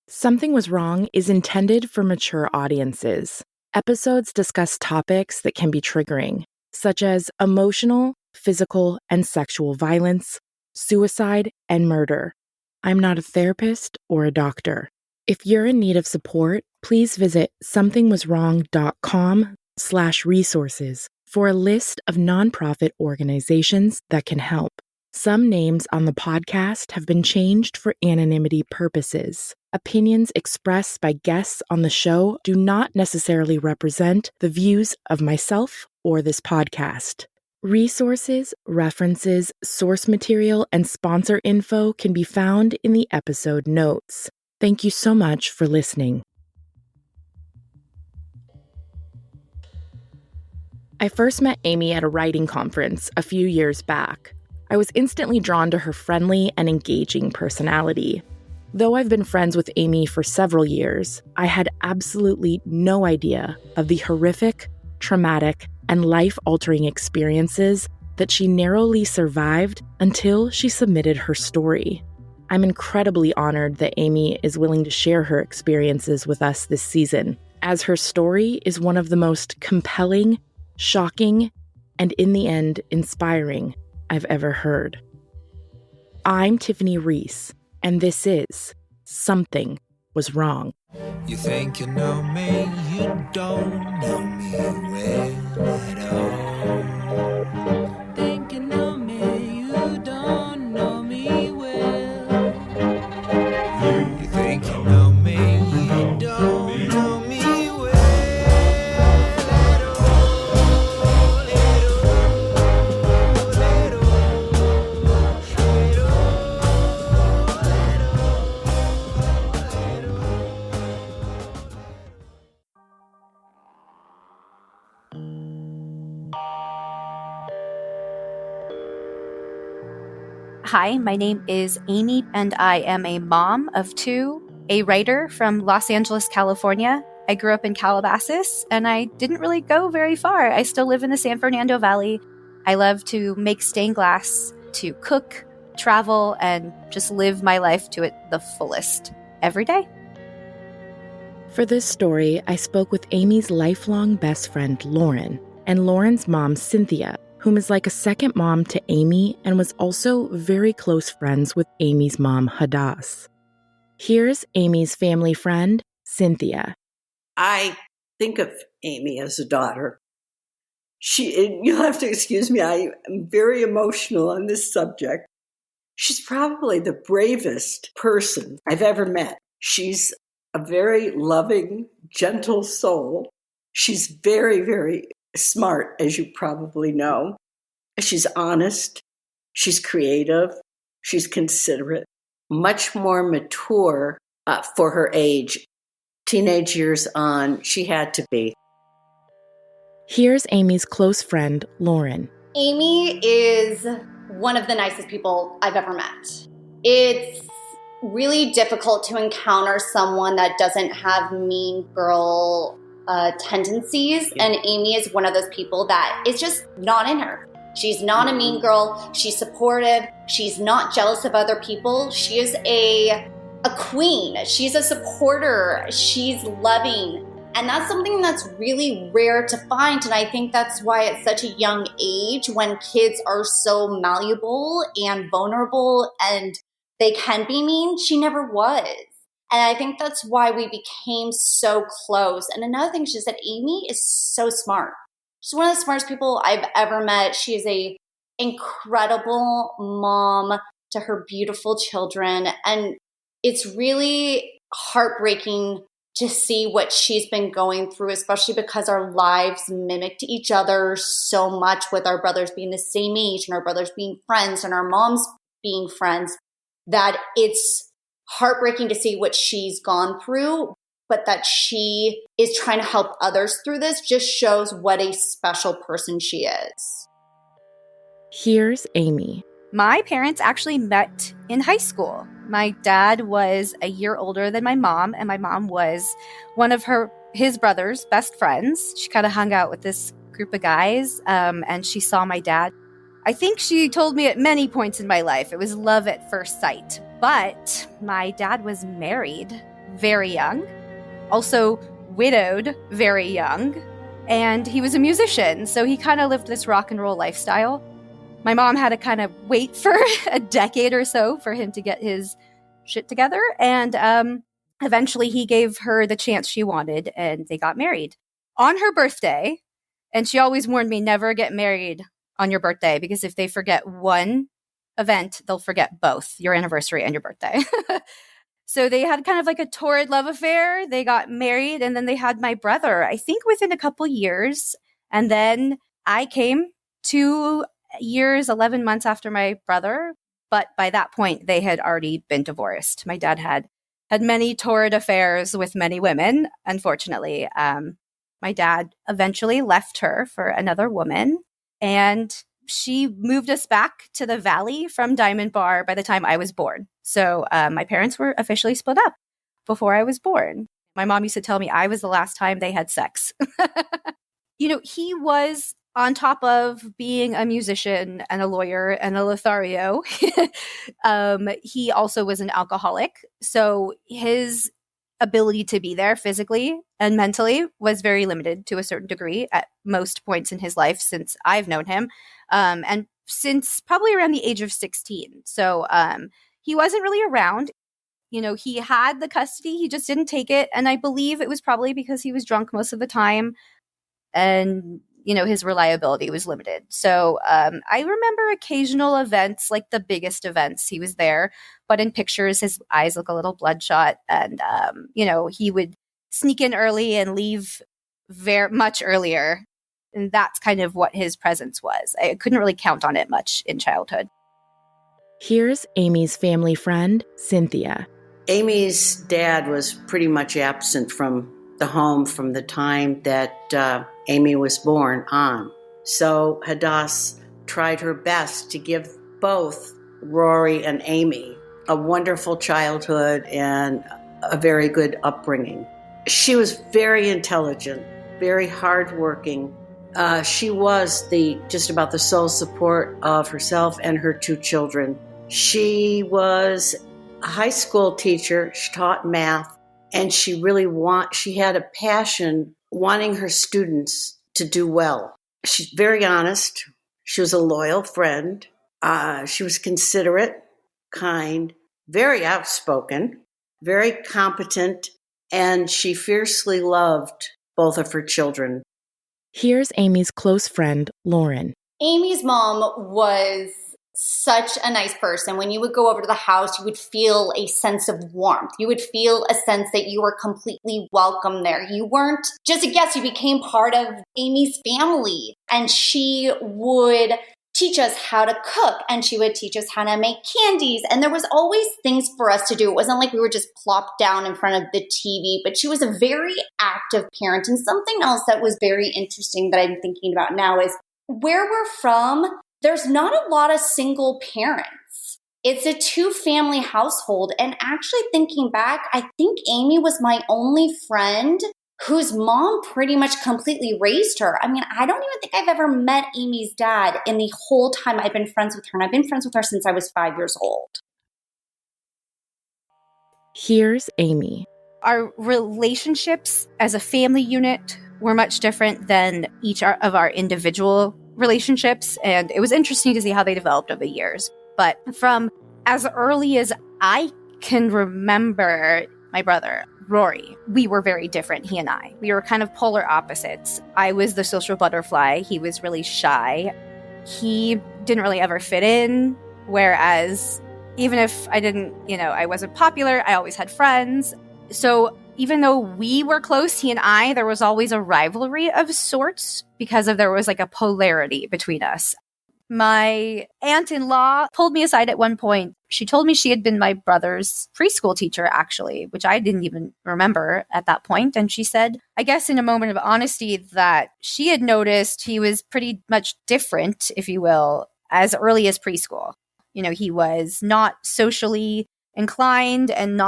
Something Was Wrong is intended for mature audiences. Episodes discuss topics that can be triggering, such as emotional, physical, and sexual violence, suicide, and murder. I'm not a therapist or a doctor. If you're in need of support, please visit somethingwaswrong.com/resources for a list of nonprofit organizations that can help. Some names on the podcast have been changed for anonymity purposes. Opinions expressed by guests on the show do not necessarily represent the views of myself or this podcast. Resources, references, source material, and sponsor info can be found in the episode notes. Thank you so much for listening. I first met Amy at a writing conference a few years back. I was instantly drawn to her friendly and engaging personality. Though I've been friends with Amy for several years, I had absolutely no idea of the horrific, traumatic, and life-altering experiences that she narrowly survived until she submitted her story. I'm incredibly honored that Amy is willing to share her experiences with us this season, as her story is one of the most compelling, shocking, and in the end, inspiring I've ever heard. I'm Tiffany Reese, and this is Something Was Wrong. You think you know me, you don't know me well at all. Think you know me, you don't know me well. You think you know me, you don't know me well at Hi, my name is Amy, and I am a mom of two, a writer from Los Angeles, California. I grew up in Calabasas, and I didn't really go very far. I still live in the San Fernando Valley. I love to make stained glass, to cook, travel, and just live my life to it the fullest every day. For this story, I spoke with Amy's lifelong best friend, Lauren, and Lauren's mom, Cynthia, whom is like a second mom to Amy and was also very close friends with Amy's mom, Hadass. Here's Amy's family friend, Cynthia. I think of Amy as a daughter. You'll have to excuse me, I am very emotional on this subject. She's probably the bravest person I've ever met. She's a very loving, gentle soul. She's very, very smart, as you probably know. She's honest. She's creative. She's considerate. Much more mature for her age. Teenage years on, she had to be. Here's Amy's close friend, Lauren. Amy is one of the nicest people I've ever met. It's really difficult to encounter someone that doesn't have mean girl tendencies, and Amy is one of those people that is just not in her. She's not a mean girl. She's supportive. She's not jealous of other people. She is a queen. She's a supporter. She's loving. And that's something that's really rare to find. And I think that's why at such a young age, when kids are so malleable and vulnerable and they can be mean, she never was. And I think that's why we became so close. And another thing is that Amy is so smart. She's one of the smartest people I've ever met. She is an incredible mom to her beautiful children. And it's really heartbreaking to see what she's been going through, especially because our lives mimicked each other so much, with our brothers being the same age and our brothers being friends and our moms being friends, that it's heartbreaking to see what she's gone through, but that she is trying to help others through this just shows what a special person she is. Here's Amy. My parents actually met in high school. My dad was a year older than my mom, and my mom was one of his brother's best friends. She kind of hung out with this group of guys, and she saw my dad. I think she told me at many points in my life it was love at first sight. But my dad was married very young, also widowed very young, and he was a musician, so he kind of lived this rock and roll lifestyle. My mom had to kind of wait for a decade or so for him to get his shit together, and eventually he gave her the chance she wanted, and they got married on her birthday. And she always warned me, never get married on your birthday, because if they forget one event, they'll forget both, your anniversary and your birthday. So they had kind of like a torrid love affair. They got married, and then they had my brother, I think within a couple years. And then I came 2 years, 11 months after my brother. But by that point, they had already been divorced. My dad had many torrid affairs with many women, unfortunately. My dad eventually left her for another woman, and she moved us back to the Valley from Diamond Bar by the time I was born. So my parents were officially split up before I was born. My mom used to tell me I was the last time they had sex. He was, on top of being a musician and a lawyer and a Lothario, he also was an alcoholic. So his ability to be there physically and mentally was very limited to a certain degree at most points in his life since I've known him, and since probably around the age of 16. So he wasn't really around. He had the custody, he just didn't take it, and I believe it was probably because he was drunk most of the time, and his reliability was limited. So I remember occasional events, like the biggest events, he was there, but in pictures, his eyes look a little bloodshot, and he would sneak in early and leave very much earlier, and that's kind of what his presence was. I couldn't really count on it much in childhood. Here's Amy's family friend, Cynthia. Amy's dad was pretty much absent from the home from the time that Amy was born on. So Hadass tried her best to give both Rory and Amy a wonderful childhood and a very good upbringing. She was very intelligent, very hardworking. She was just about the sole support of herself and her 2 children. She was a high school teacher. She taught math, and she had a passion wanting her students to do well. She's very honest. She was a loyal friend. She was considerate, kind, very outspoken, very competent, and she fiercely loved both of her children. Here's Amy's close friend, Lauren. Amy's mom was such a nice person. When you would go over to the house, you would feel a sense of warmth. You would feel a sense that you were completely welcome there. You weren't just a guest, you became part of Amy's family. And she would teach us how to cook, and she would teach us how to make candies. And there was always things for us to do. It wasn't like we were just plopped down in front of the TV, but she was a very active parent. And something else that was very interesting that I'm thinking about now is where we're from, there's not a lot of single parents. It's a 2-family household. And actually thinking back, I think Amy was my only friend whose mom pretty much completely raised her. I mean, I don't even think I've ever met Amy's dad in the whole time I've been friends with her. And I've been friends with her since I was 5 years old. Here's Amy. Our relationships as a family unit were much different than each of our individual relationships. And it was interesting to see how they developed over the years. But from as early as I can remember, my brother, Rory, we were very different, he and I. We were kind of polar opposites. I was the social butterfly. He was really shy. He didn't really ever fit in, whereas even if I wasn't popular, I always had friends. So even though we were close, he and I, there was always a rivalry of sorts because there was like a polarity between us. My aunt-in-law pulled me aside at one point. She told me she had been my brother's preschool teacher, actually, which I didn't even remember at that point. And she said, I guess in a moment of honesty, that she had noticed he was pretty much different, if you will, as early as preschool. He was not socially inclined and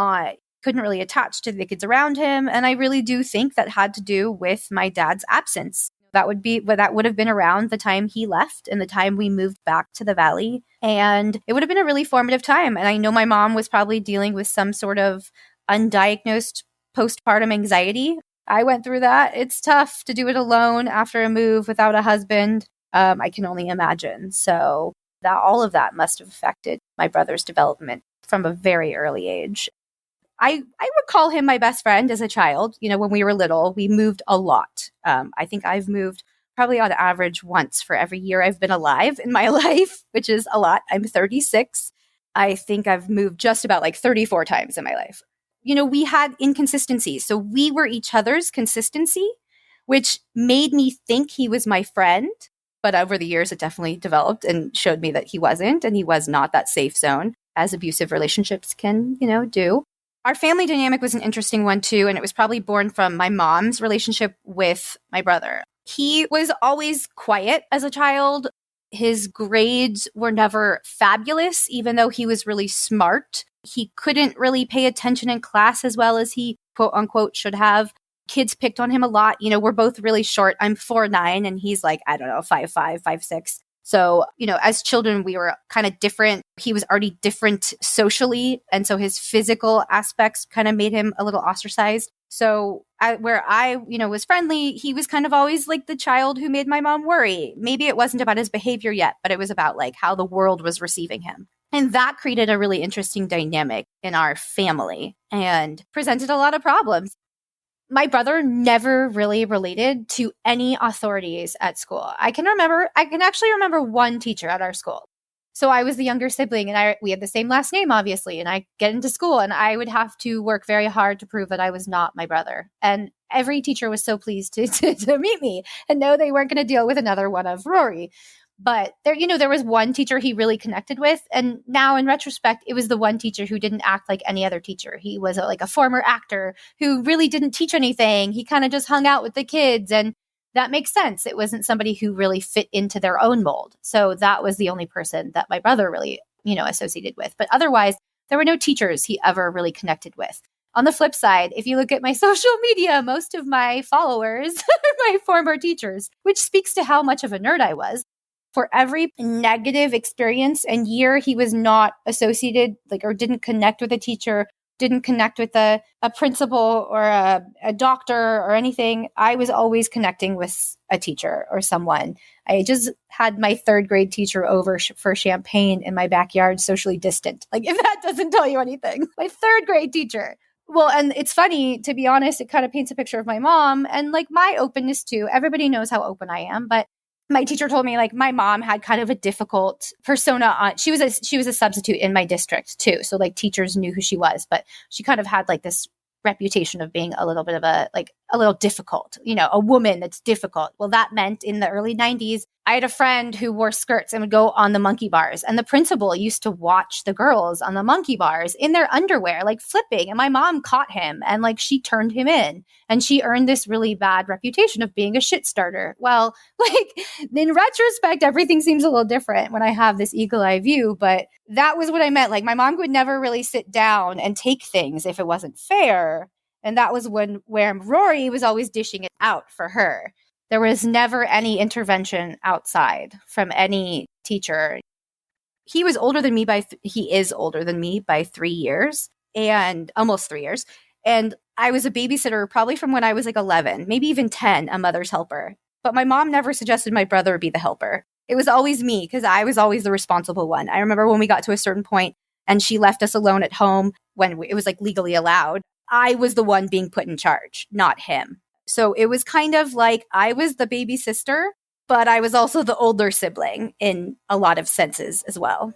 couldn't really attach to the kids around him. And I really do think that had to do with my dad's absence. That would have been around the time he left and the time we moved back to the Valley. And it would have been a really formative time. And I know my mom was probably dealing with some sort of undiagnosed postpartum anxiety. I went through that. It's tough to do it alone after a move without a husband. I can only imagine. So that all of that must have affected my brother's development from a very early age. I would call him my best friend as a child. You know, when we were little, we moved a lot. I think I've moved probably on average once for every year I've been alive in my life, which is a lot. I'm 36. I think I've moved just about like 34 times in my life. You know, we had inconsistencies. So we were each other's consistency, which made me think he was my friend. But over the years, it definitely developed and showed me that he wasn't, and he was not that safe zone as abusive relationships can, you know, do. Our family dynamic was an interesting one too, and it was probably born from my mom's relationship with my brother. He was always quiet as a child. His grades were never fabulous, even though he was really smart. He couldn't really pay attention in class as well as he, quote unquote, should have. Kids picked on him a lot. You know, we're both really short. I'm 4'9", and he's like, I don't know, 5'5", 5'6". So, you know, as children, we were kind of different. He was already different socially. And so his physical aspects kind of made him a little ostracized. So where I, you know, was friendly, he was kind of always like the child who made my mom worry. Maybe it wasn't about his behavior yet, but it was about like how the world was receiving him. And that created a really interesting dynamic in our family and presented a lot of problems. My brother never really related to any authorities at school. I can actually remember one teacher at our school. So I was the younger sibling, and we had the same last name, obviously, and I get into school and I would have to work very hard to prove that I was not my brother. And every teacher was so pleased to meet me and know they weren't going to deal with another one of Rory. But there was one teacher he really connected with. And now in retrospect, it was the one teacher who didn't act like any other teacher. He was like a former actor who really didn't teach anything. He kind of just hung out with the kids. And that makes sense. It wasn't somebody who really fit into their own mold. So that was the only person that my brother really, associated with. But otherwise, there were no teachers he ever really connected with. On the flip side, if you look at my social media, most of my followers are my former teachers, which speaks to how much of a nerd I was. For every negative experience and year he was not associated, or didn't connect with a teacher, didn't connect with a principal or a doctor or anything, I was always connecting with a teacher or someone. I just had my third grade teacher over for champagne in my backyard, socially distant. If that doesn't tell you anything, my third grade teacher. Well, and it's funny, to be honest, it kind of paints a picture of my mom and my openness too. Everybody knows how open I am, but my teacher told me my mom had kind of a difficult persona. She was a substitute in my district too. So teachers knew who she was, but she kind of had this reputation of being a little bit of a little difficult, a woman that's difficult. Well, that meant in the early 90s, I had a friend who wore skirts and would go on the monkey bars. And the principal used to watch the girls on the monkey bars in their underwear, flipping. And my mom caught him and she turned him in. And she earned this really bad reputation of being a shit starter. Well, in retrospect, everything seems a little different when I have this eagle eye view. But that was what I meant. My mom would never really sit down and take things if it wasn't fair. And that was where Rory was always dishing it out for her. There was never any intervention outside from any teacher. He was older than me he is older than me by 3 years, and almost 3 years. And I was a babysitter probably from when I was 11, maybe even 10, a mother's helper. But my mom never suggested my brother be the helper. It was always me because I was always the responsible one. I remember when we got to a certain point and she left us alone at home when it was legally allowed. I was the one being put in charge, not him. So it was kind of I was the baby sister, but I was also the older sibling in a lot of senses as well.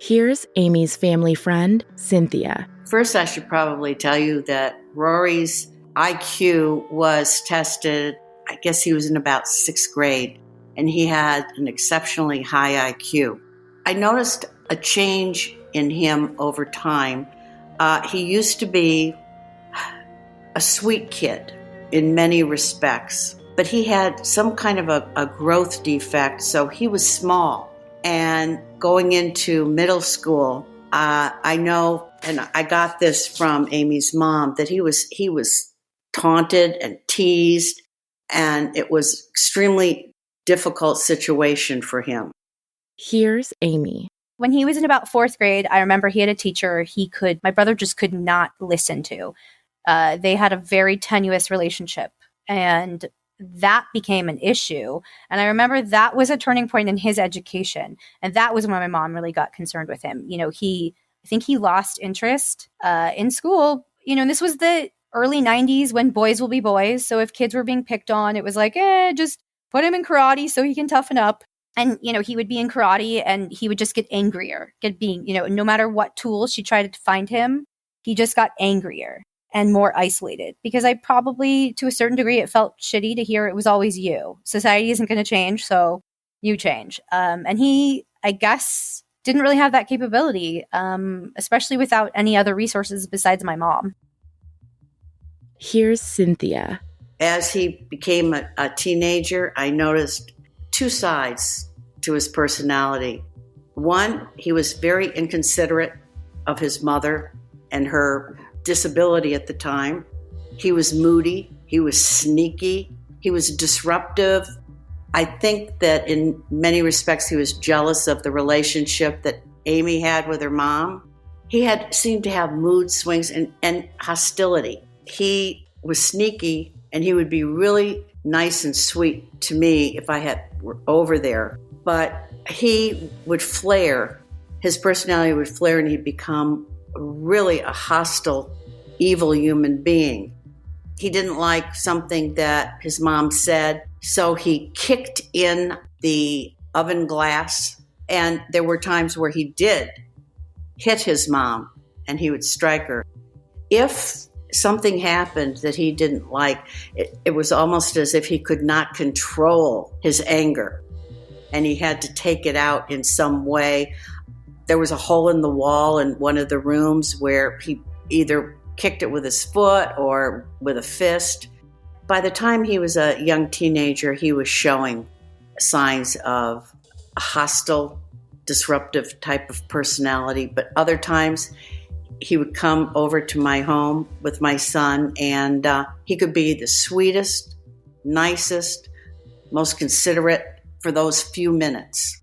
Here's Amy's family friend, Cynthia. First, I should probably tell you that Rory's IQ was tested, I guess he was in about 6th grade, and he had an exceptionally high IQ. I noticed a change in him over time. He used to be a sweet kid in many respects, but he had some kind of a growth defect, so he was small. And going into middle school, I know, and I got this from Amy's mom, that he was taunted and teased, and it was extremely difficult situation for him. Here's Amy. When he was in about fourth grade, I remember he had a teacher my brother just could not listen to. They had a very tenuous relationship, and that became an issue. And I remember that was a turning point in his education. And that was when my mom really got concerned with him. I think he lost interest in school. And this was the early 90s when boys will be boys. So if kids were being picked on, it was like, just put him in karate so he can toughen up. And, he would be in karate and he would just get angrier, no matter what tools she tried to find him, he just got angrier and more isolated, because I probably, to a certain degree, it felt shitty to hear it was always you. Society isn't going to change, so you change. And he, I guess, didn't really have that capability, especially without any other resources besides my mom. Here's Cynthia. As he became a teenager, I noticed two sides to his personality. One, he was very inconsiderate of his mother and her disability at the time. He was moody. He was sneaky. He was disruptive. I think that in many respects he was jealous of the relationship that Amy had with her mom. He seemed to have mood swings and hostility. He was sneaky, and he would be really nice and sweet to me if I were over there. But he would flare. His personality would flare, and he'd become really a hostile, evil human being. He didn't like something that his mom said, so he kicked in the oven glass. And there were times where he did hit his mom, and he would strike her. If something happened that he didn't like, it was almost as if he could not control his anger, and he had to take it out in some way. There was a hole in the wall in one of the rooms where he either kicked it with his foot or with a fist. By the time he was a young teenager, he was showing signs of a hostile, disruptive type of personality. But other times, he would come over to my home with my son, and he could be the sweetest, nicest, most considerate for those few minutes.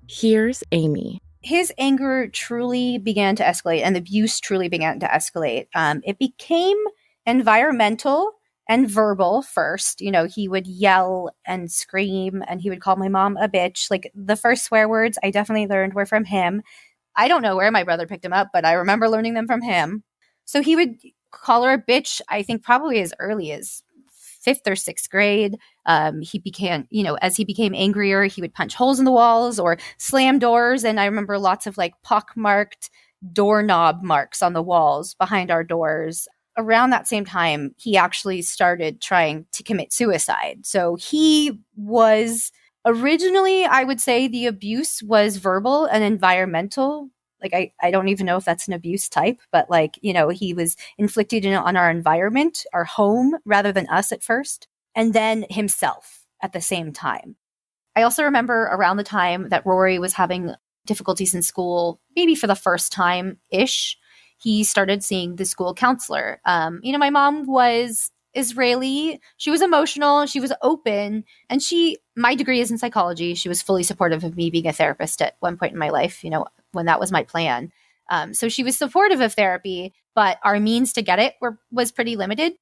Here's Amy. His anger truly began to escalate, and the abuse truly began to escalate. It became environmental and verbal first. He would yell and scream, and he would call my mom a bitch. Like, the first swear words I definitely learned were from him. I don't know where my brother picked him up, but I remember learning them from him. So he would call her a bitch, I think probably as early as 5th or 6th grade. He began, as he became angrier, he would punch holes in the walls or slam doors. And I remember lots of pockmarked doorknob marks on the walls behind our doors. Around that same time, he actually started trying to commit suicide. So he was originally, I would say the abuse was verbal and environmental. I don't even know if that's an abuse type, but he was inflicted on our environment, our home, rather than us at first, and then himself at the same time. I also remember around the time that Rory was having difficulties in school, maybe for the first time-ish, he started seeing the school counselor. My mom was Israeli. She was emotional. She was open. And my degree is in psychology. She was fully supportive of me being a therapist at one point in my life, when that was my plan. So she was supportive of therapy, but our means to get it was pretty limited.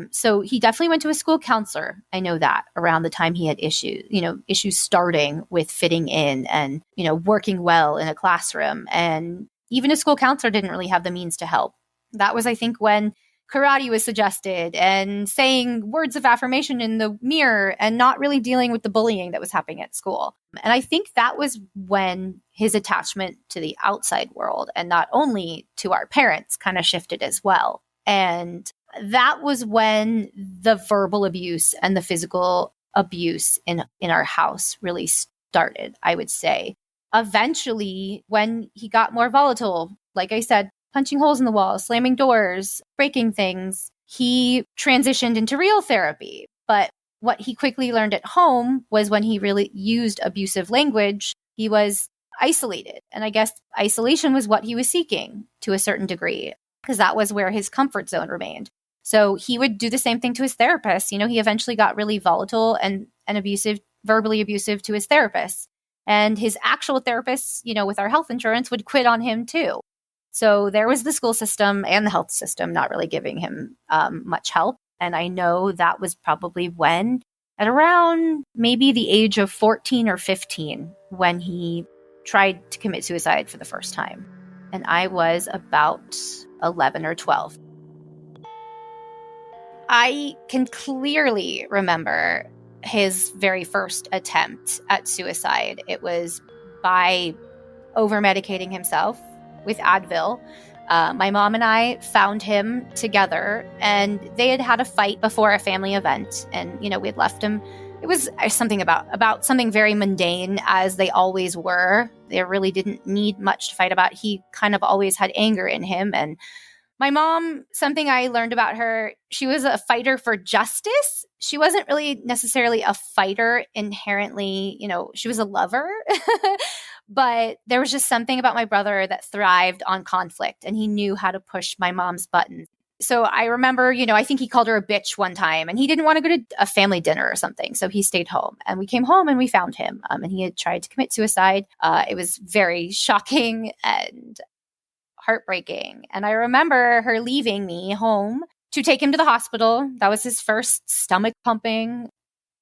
So he definitely went to a school counselor. I know that around the time he had issues starting with fitting in and, working well in a classroom. And even a school counselor didn't really have the means to help. That was, I think, when karate was suggested and saying words of affirmation in the mirror and not really dealing with the bullying that was happening at school. And I think that was when his attachment to the outside world and not only to our parents kind of shifted as well. And that was when the verbal abuse and the physical abuse in our house really started, I would say. Eventually, when he got more volatile, like I said, punching holes in the wall, slamming doors, breaking things, he transitioned into real therapy. But what he quickly learned at home was when he really used abusive language, he was isolated. And I guess isolation was what he was seeking to a certain degree, because that was where his comfort zone remained. So he would do the same thing to his therapist. He eventually got really volatile and abusive, verbally abusive to his therapist. And his actual therapists, with our health insurance would quit on him too. So there was the school system and the health system not really giving him much help. And I know that was probably when, at around maybe the age of 14 or 15, when he tried to commit suicide for the first time. And I was about 11 or 12. I can clearly remember his very first attempt at suicide. It was by over-medicating himself with Advil. My mom and I found him together, and they had had a fight before a family event. And, we had left him. It was something about something very mundane, as they always were. They really didn't need much to fight about. He kind of always had anger in him. And my mom, something I learned about her, she was a fighter for justice. She wasn't really necessarily a fighter inherently. She was a lover. But there was just something about my brother that thrived on conflict, and he knew how to push my mom's buttons. So I remember, I think he called her a bitch one time, and he didn't want to go to a family dinner or something. So he stayed home, and we came home and we found him. And he had tried to commit suicide. It was very shocking and heartbreaking. And I remember her leaving me home to take him to the hospital. That was his first stomach pumping.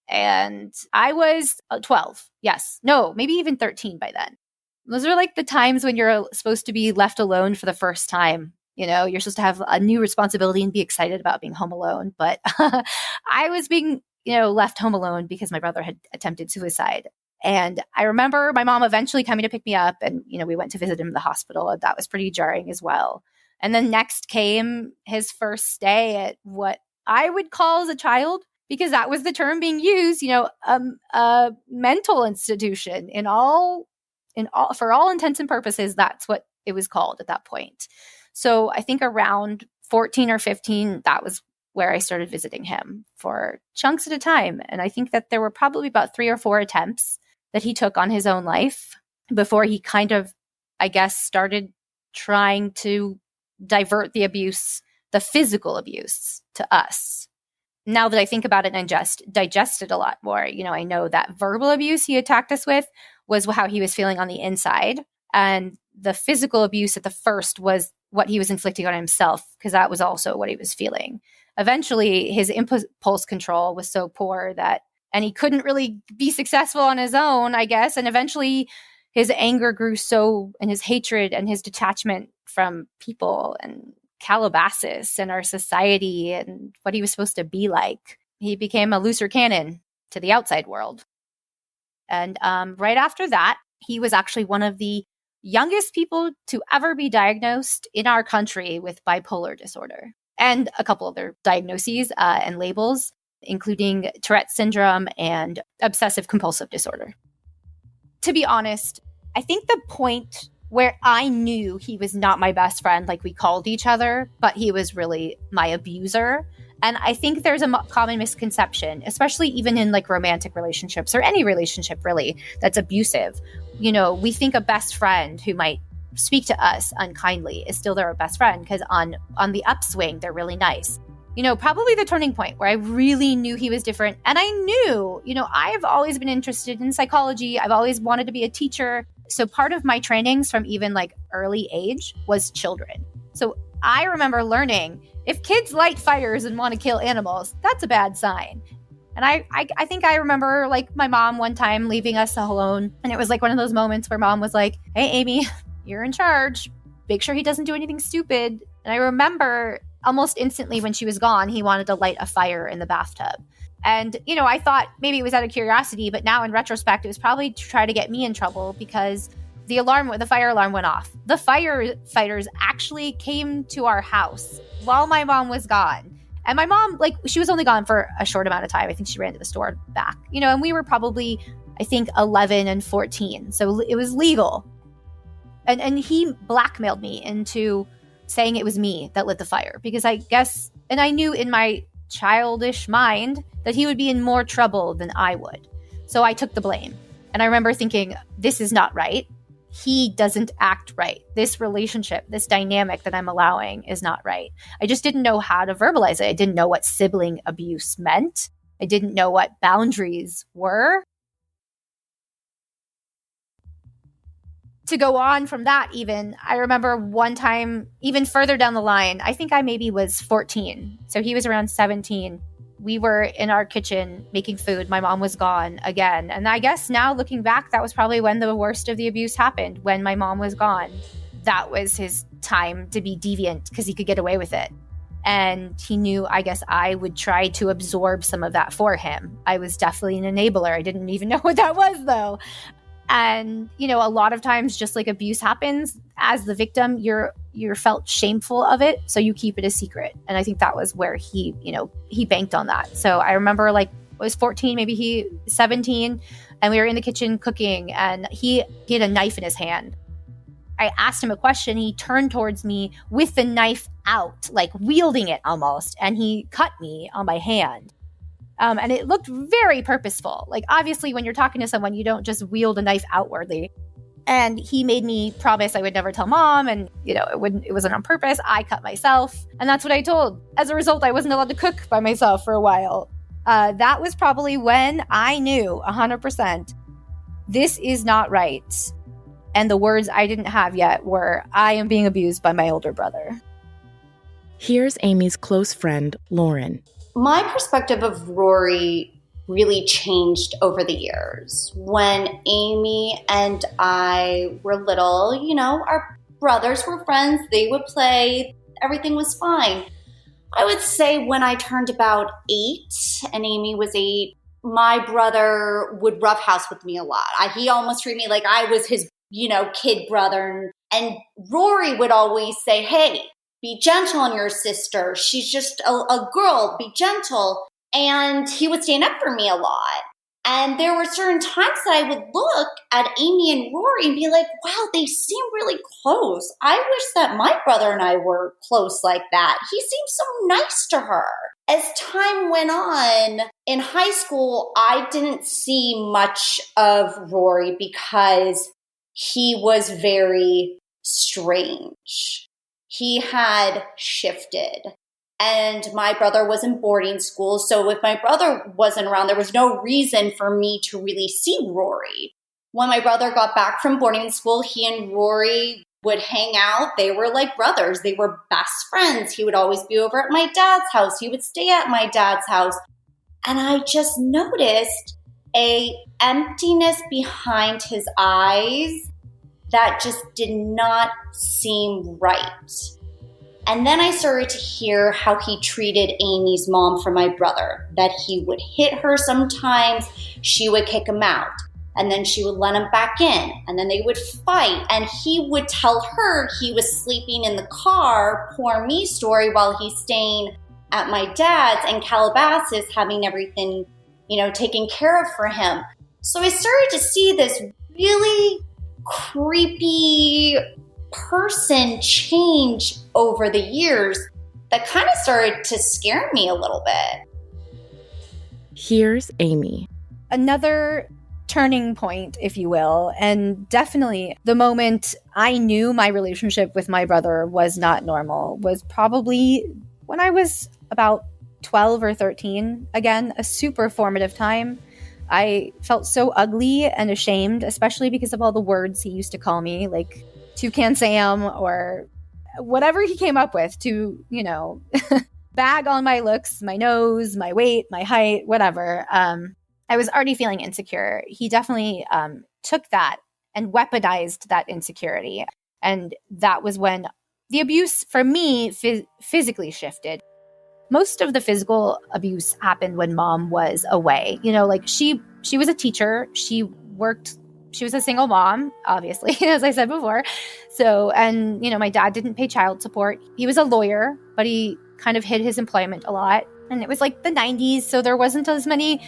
And I was 12. Yes. No, maybe even 13 by then. Those are like the times when you're supposed to be left alone for the first time. You're supposed to have a new responsibility and be excited about being home alone. But I was being, left home alone because my brother had attempted suicide. And I remember my mom eventually coming to pick me up, and, we went to visit him in the hospital, and that was pretty jarring as well. And then next came his first day at what I would call as a child, because that was the term being used, a mental institution for all intents and purposes. That's what it was called at that point. So I think around 14 or 15, that was where I started visiting him for chunks at a time. And I think that there were probably about 3 or 4 attempts that he took on his own life before he kind of, I guess, started trying to divert the abuse, the physical abuse, to us. Now that I think about it and just digest it a lot more, I know that verbal abuse he attacked us with was how he was feeling on the inside. And the physical abuse at the first was what he was inflicting on himself, because that was also what he was feeling. Eventually, his impulse control was so poor and he couldn't really be successful on his own, I guess. And eventually his anger grew and his hatred and his detachment from people and Calabasas and our society and what he was supposed to be like. He became a looser cannon to the outside world. And right after that, he was actually one of the youngest people to ever be diagnosed in our country with bipolar disorder, and a couple other diagnoses and labels, including Tourette's syndrome and obsessive compulsive disorder. To be honest, I think the point where I knew he was not my best friend, like we called each other, but he was really my abuser. And I think there's a common misconception, especially even in like romantic relationships or any relationship really that's abusive. We think a best friend who might speak to us unkindly is still their best friend because on the upswing, they're really nice. Probably the turning point where I really knew he was different. And I knew, I've always been interested in psychology. I've always wanted to be a teacher. So part of my trainings from even like early age was children. So I remember learning if kids light fires and want to kill animals, that's a bad sign. And I think I remember like my mom one time leaving us alone. And it was like one of those moments where mom was like, "Hey, Amy, you're in charge. Make sure he doesn't do anything stupid." And I remember almost instantly when she was gone, he wanted to light a fire in the bathtub. And, I thought maybe it was out of curiosity, but now in retrospect, it was probably to try to get me in trouble because the fire alarm went off. The firefighters actually came to our house while my mom was gone. And my mom, she was only gone for a short amount of time. I think she ran to the store back, and we were probably, I think, 11 and 14. So it was legal. And he blackmailed me into saying it was me that lit the fire because I guess, and I knew in my childish mind that he would be in more trouble than I would. So I took the blame. And I remember thinking, this is not right. He doesn't act right. This relationship, this dynamic that I'm allowing is not right. I just didn't know how to verbalize it. I didn't know what sibling abuse meant. I didn't know what boundaries were. to go on from that, even, I remember one time, even further down the line, I think I maybe was 14. So he was around 17. We were in our kitchen making food. My mom was gone again. And I guess now looking back, that was probably when the worst of the abuse happened, when my mom was gone. That was his time to be deviant because he could get away with it. And he knew, I guess, I would try to absorb some of that for him. I was definitely an enabler. I didn't even know what that was, though. And, a lot of times, just like abuse happens, as the victim, you're felt shameful of it. So you keep it a secret. And I think that was where he banked on that. So I remember, I was 14, maybe he 17, and we were in the kitchen cooking, and he had a knife in his hand. I asked him a question. He turned towards me with the knife out, wielding it almost. And he cut me on my hand. And it looked very purposeful. Obviously, when you're talking to someone, you don't just wield a knife outwardly. And he made me promise I would never tell mom. And, it wasn't on purpose. I cut myself. And that's what I told. As a result, I wasn't allowed to cook by myself for a while. That was probably when I knew 100% this is not right. And the words I didn't have yet were, I am being abused by my older brother. Here's Amy's close friend, Lauren. My perspective of Rory really changed over the years. When Amy and I were little, our brothers were friends. They would play. Everything was fine. I would say when I turned about 8 and Amy was 8, my brother would roughhouse with me a lot. He almost treated me like I was his, kid brother. And Rory would always say, hey, be gentle on your sister. She's just a girl. Be gentle. And he would stand up for me a lot. And there were certain times that I would look at Amy and Rory and be like, wow, they seem really close. I wish that my brother and I were close like that. He seems so nice to her. As time went on, in high school, I didn't see much of Rory because he was very strange. He had shifted. And my brother was in boarding school. So if my brother wasn't around, there was no reason for me to really see Rory. When my brother got back from boarding school, he and Rory would hang out. They were like brothers. They were best friends. He would always be over at my dad's house. He would stay at my dad's house. And I just noticed a emptiness behind his eyes that just did not seem right. And then I started to hear how he treated Amy's mom for my brother, that he would hit her sometimes, she would kick him out, and then she would let him back in, and then they would fight, and he would tell her he was sleeping in the car, poor me story, while he's staying at my dad's in Calabasas, having everything, taken care of for him. So I started to see this really creepy person change over the years that kind of started to scare me a little bit. Here's Amy. Another turning point, if you will, and definitely the moment I knew my relationship with my brother was not normal was probably when I was about 12 or 13. Again, a super formative time. I felt so ugly and ashamed, especially because of all the words he used to call me, like Toucan Sam or whatever he came up with to, bag on my looks, my nose, my weight, my height, whatever. I was already feeling insecure. He definitely took that and weaponized that insecurity. And that was when the abuse for me physically shifted. Most of the physical abuse happened when mom was away. She was a teacher. She was a single mom, obviously, as I said before. So, and, my dad didn't pay child support. He was a lawyer, but he kind of hid his employment a lot. And it was like the 90s, so there wasn't as many,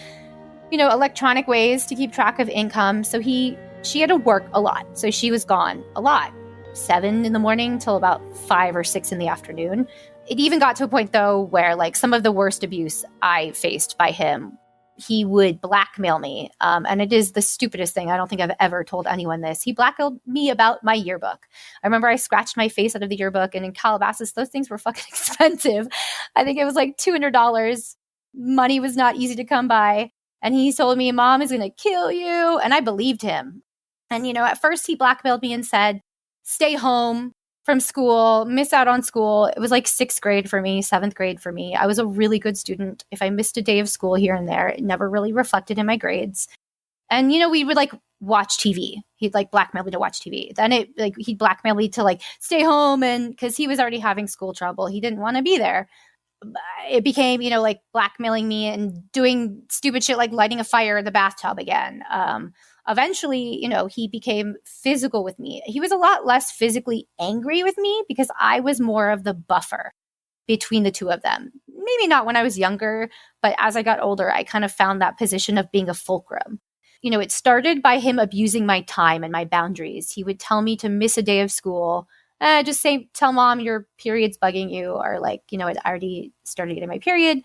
electronic ways to keep track of income. So she had to work a lot. So she was gone a lot, 7 a.m. till about 5 or 6 p.m. It even got to a point, though, where some of the worst abuse I faced by him, he would blackmail me. And it is the stupidest thing. I don't think I've ever told anyone this. He blackmailed me about my yearbook. I remember I scratched my face out of the yearbook, and in Calabasas, those things were fucking expensive. I think it was like $200. Money was not easy to come by. And he told me, Mom is going to kill you. And I believed him. And, at first he blackmailed me and said, stay home from school, miss out on school. It was like 6th grade for me, 7th grade for me. I was a really good student. If I missed a day of school here and there, it never really reflected in my grades. And, we would like watch TV. He'd like blackmail me to watch TV. Then he'd blackmail me to like stay home, and because he was already having school trouble, he didn't want to be there. It became, like blackmailing me and doing stupid shit like lighting a fire in the bathtub again. Eventually, he became physical with me. He was a lot less physically angry with me because I was more of the buffer between the two of them. Maybe not when I was younger, but as I got older, I kind of found that position of being a fulcrum. It started by him abusing my time and my boundaries. He would tell me to miss a day of school. Tell mom your period's bugging you, or like, I'd already started getting my period,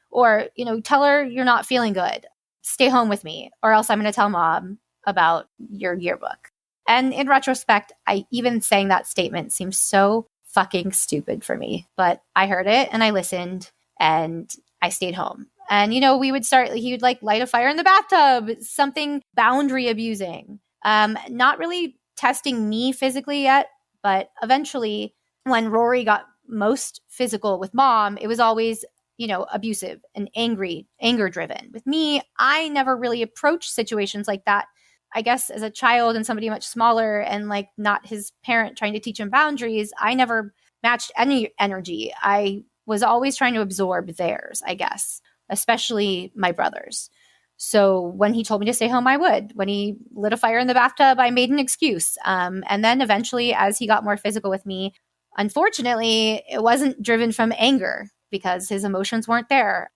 or, tell her you're not feeling good. Stay home with me, or else I'm going to tell mom about your yearbook. And in retrospect, even saying that statement seems so fucking stupid for me, but I heard it and I listened and I stayed home. And, he would like light a fire in the bathtub, something boundary abusing, not really testing me physically yet. But eventually, when Rory got most physical with mom, it was always, abusive and anger driven. With me, I never really approached situations like that. I guess as a child and somebody much smaller and like not his parent trying to teach him boundaries, I never matched any energy. I was always trying to absorb theirs, I guess, especially my brother's. So when he told me to stay home, I would. When he lit a fire in the bathtub, I made an excuse. And then eventually, as he got more physical with me, unfortunately, it wasn't driven from anger because his emotions weren't there.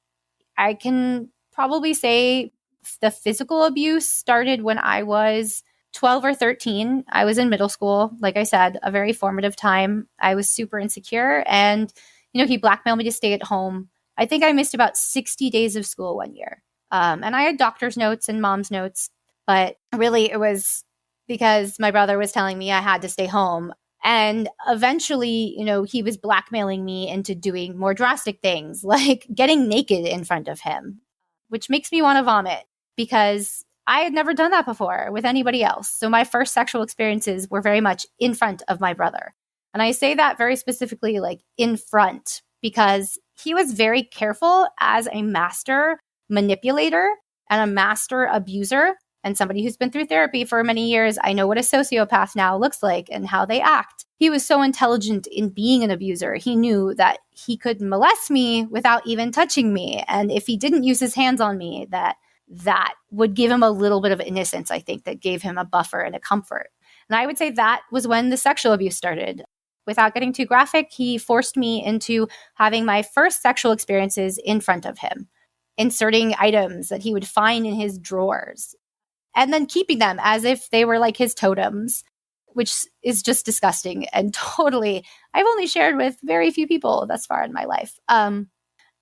I can probably say the physical abuse started when I was 12 or 13. I was in middle school, like I said, a very formative time. I was super insecure, and, he blackmailed me to stay at home. I think I missed about 60 days of school one year. And I had doctor's notes and mom's notes, but really it was because my brother was telling me I had to stay home. And eventually, he was blackmailing me into doing more drastic things, like getting naked in front of him, which makes me want to vomit because I had never done that before with anybody else. So my first sexual experiences were very much in front of my brother. And I say that very specifically, like in front, because he was very careful as a master manipulator and a master abuser, and somebody who's been through therapy for many years. I know what a sociopath now looks like and how they act. He was so intelligent in being an abuser. He knew that he could molest me without even touching me. And if he didn't use his hands on me, that would give him a little bit of innocence, I think, that gave him a buffer and a comfort. And I would say that was when the sexual abuse started. Without getting too graphic, he forced me into having my first sexual experiences in front of him, inserting items that he would find in his drawers and then keeping them as if they were like his totems, which is just disgusting and totally, I've only shared with very few people thus far in my life. And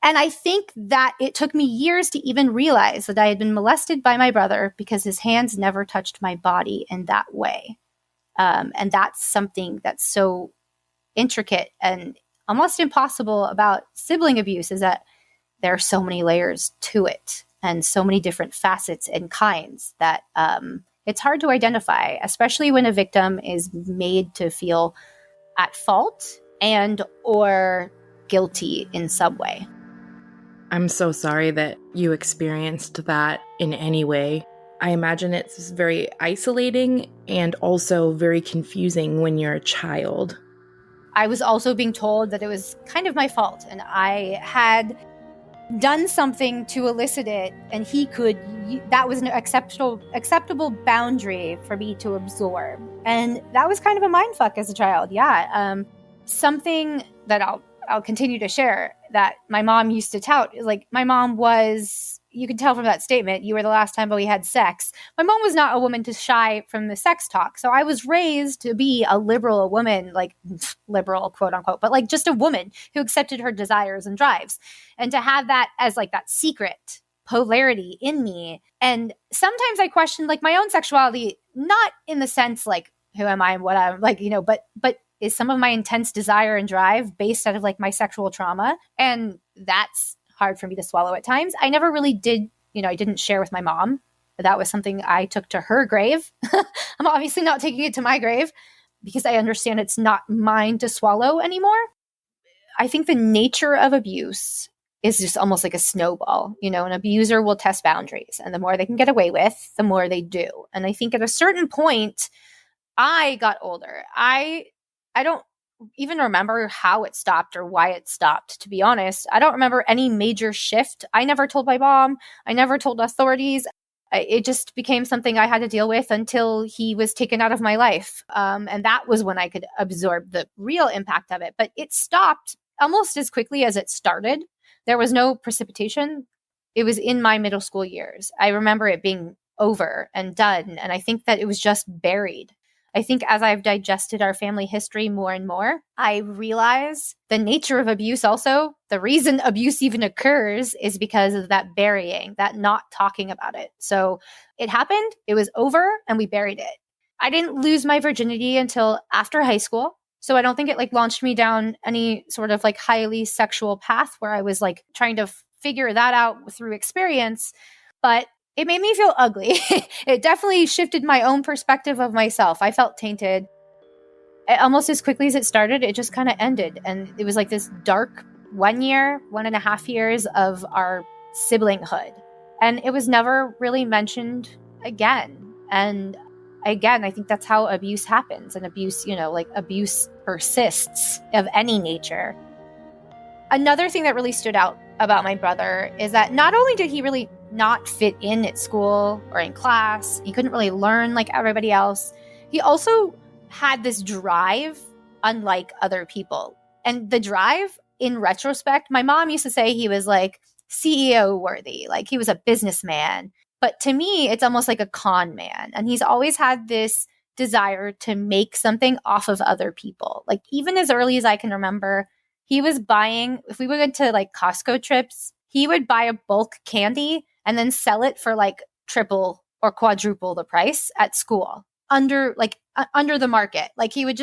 I think that it took me years to even realize that I had been molested by my brother because his hands never touched my body in that way. And that's something that's so intricate and almost impossible about sibling abuse, is that there are so many layers to it and so many different facets and kinds that it's hard to identify, especially when a victim is made to feel at fault and or guilty in some way. I'm so sorry that you experienced that in any way. I imagine it's very isolating and also very confusing when you're a child. I was also being told that it was kind of my fault and I had done something to elicit it, and that was an acceptable boundary for me to absorb. And that was kind of a mindfuck as a child. Yeah. Something that I'll continue to share that my mom used to tout is like, my mom was, you can tell from that statement, you were the last time we had sex. My mom was not a woman to shy from the sex talk. So I was raised to be a liberal woman, like liberal, quote unquote, but like just a woman who accepted her desires and drives. And to have that as like that secret polarity in me. And sometimes I questioned like my own sexuality, not in the sense like, who am I and what I'm like, but is some of my intense desire and drive based out of like my sexual trauma? And that's hard for me to swallow at times. I never really did, I didn't share with my mom That was something I took to her grave. I'm obviously not taking it to my grave because I understand it's not mine to swallow anymore. I think the nature of abuse is just almost like a snowball. You know, an abuser will test boundaries, and the more they can get away with, the more they do. And I think at a certain point, I got older. I don't even remember how it stopped or why it stopped, to be honest. I don't remember any major shift. I never told my mom. I never told authorities. It just became something I had to deal with until he was taken out of my life. And that was when I could absorb the real impact of it. But it stopped almost as quickly as it started. There was no precipitation. It was in my middle school years. I remember it being over and done. And I think that it was just buried. I think as I've digested our family history more and more, I realize the nature of abuse also. The reason abuse even occurs is because of that burying, that not talking about it. So it happened, it was over, and we buried it. I didn't lose my virginity until after high school. So I don't think it launched me down any sort of highly sexual path where I was trying to figure that out through experience. But it made me feel ugly. It definitely shifted my own perspective of myself. I felt tainted. Almost as quickly as it started, it just kind of ended. And it was this dark 1 year, 1.5 years of our siblinghood. And it was never really mentioned again. And again, I think that's how abuse happens. And abuse, abuse persists of any nature. Another thing that really stood out about my brother is that not only did he really not fit in at school or in class, he couldn't really learn like everybody else, he also had this drive unlike other people. And the drive, in retrospect, my mom used to say he was CEO worthy, he was a businessman. But to me, it's almost like a con man. And he's always had this desire to make something off of other people. Even as early as I can remember, he was buying, if we went to Costco trips, he would buy a bulk candy and then sell it for triple or quadruple the price at school under the market. He would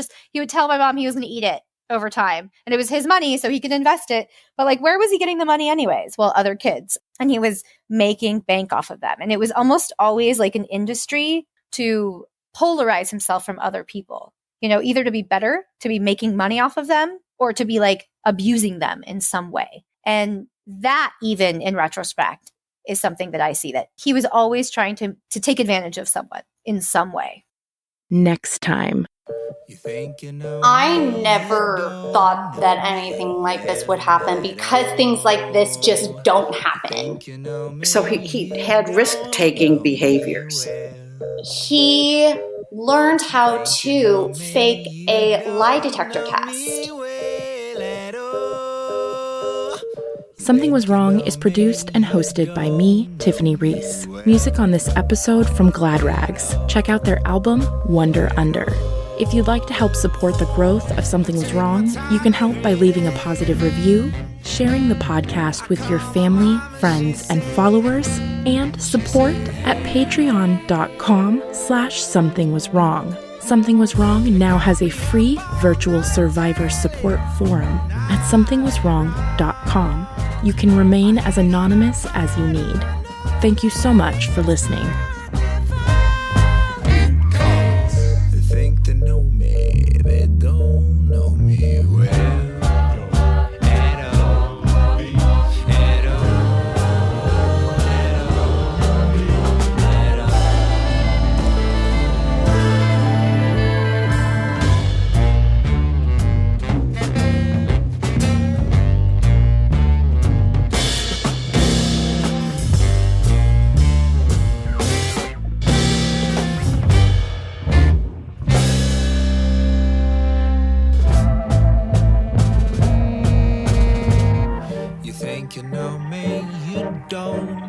tell my mom he was going to eat it over time, and it was his money so he could invest it. But where was he getting the money anyways? Well, other kids. And he was making bank off of them. And it was almost always an industry to polarize himself from other people, either to be better, to be making money off of them, or to be abusing them in some way. And that, even in retrospect, is something that I see, that he was always trying to take advantage of someone in some way. Next time. I never thought that anything like this would happen because things like this just don't happen. So he had risk-taking behaviors. He learned how to fake a lie detector test. Something Was Wrong is produced and hosted by me, Tiffany Reese. Music on this episode from Glad Rags. Check out their album, Wonder Under. If you'd like to help support the growth of Something Was Wrong, you can help by leaving a positive review, sharing the podcast with your family, friends, and followers, and support at patreon.com/somethingwaswrong. Something Was Wrong now has a free virtual survivor support forum at somethingwaswrong.com. You can remain as anonymous as you need. Thank you so much for listening. They think they know me, they don't know me well. You know me, you don't.